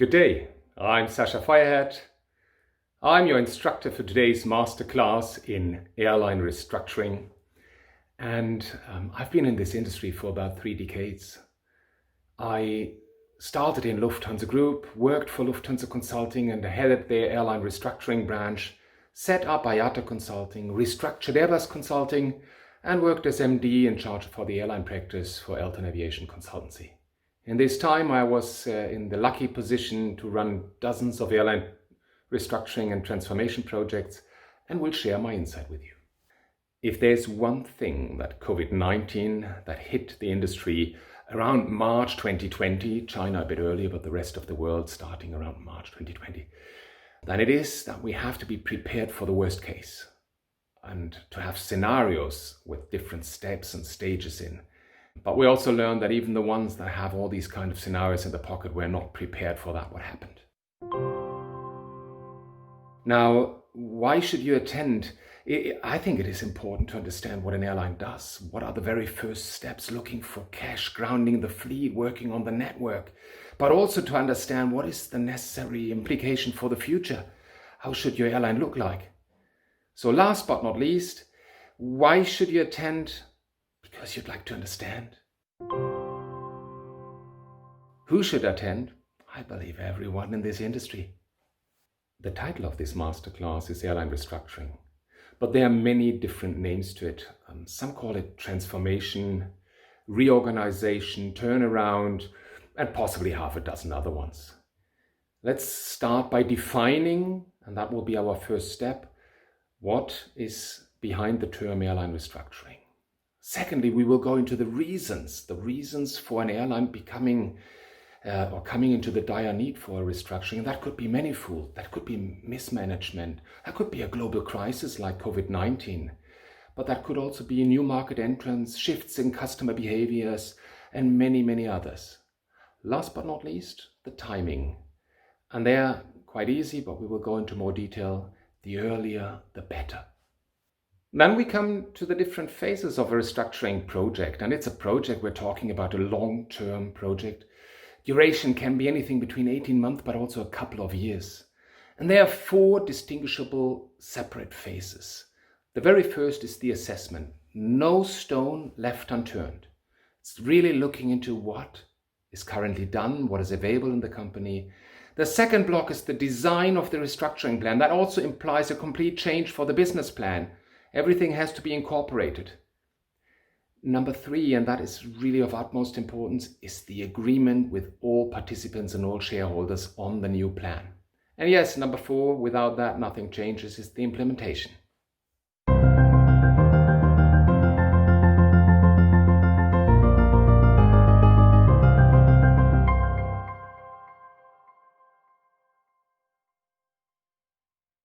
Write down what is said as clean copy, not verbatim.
Good day, I'm Sasha Firehead. I'm your instructor for today's masterclass in Airline Restructuring. And I've been in this industry for about 3 decades. I started in Lufthansa Group, worked for Lufthansa Consulting and headed their Airline Restructuring branch, set up IATA Consulting, restructured Airbus Consulting, and worked as MD in charge for the airline practice for Elton Aviation Consultancy. In this time, I was in the lucky position to run dozens of airline restructuring and transformation projects, and will share my insight with you. If there's one thing that COVID-19 that hit the industry around March 2020, China a bit earlier, but the rest of the world starting around March 2020, then it is that we have to be prepared for the worst case and to have scenarios with different steps and stages in. But we also learned that even the ones that have all these kind of scenarios in the pocket were not prepared for that, what happened. Now, why should you attend? I think it is important to understand what an airline does. What are the very first steps? Looking for cash, grounding the fleet, working on the network, but also to understand what is the necessary implication for the future. How should your airline look like? So last but not least, why should you attend? Because you'd like to understand. Who should attend? I believe everyone in this industry. The title of this masterclass is Airline Restructuring, but there are many different names to it. Some call it transformation, reorganization, turnaround, and possibly half a dozen other ones. Let's start by defining, and that will be our first step, what is behind the term airline restructuring. Secondly, we will go into the reasons for an airline becoming or coming into the dire need for a restructuring. That could be manifold, that could be mismanagement, that could be a global crisis like COVID-19, but that could also be new market entrants, shifts in customer behaviors, and many, many others. Last but not least, the timing. And they are quite easy, but we will go into more detail. The earlier, the better. Then we come to the different phases of a restructuring project, and it's a project we're talking about, a long-term project. Duration can be anything between 18 months, but also a couple of years. And there are 4 distinguishable separate phases. The very first is the assessment. No stone left unturned. It's really looking into what is currently done, what is available in the company. The second block is the design of the restructuring plan. That also implies a complete change for the business plan. Everything has to be incorporated. Number 3, and that is really of utmost importance, is the agreement with all participants and all shareholders on the new plan. And yes, number 4, without that nothing changes, is the implementation.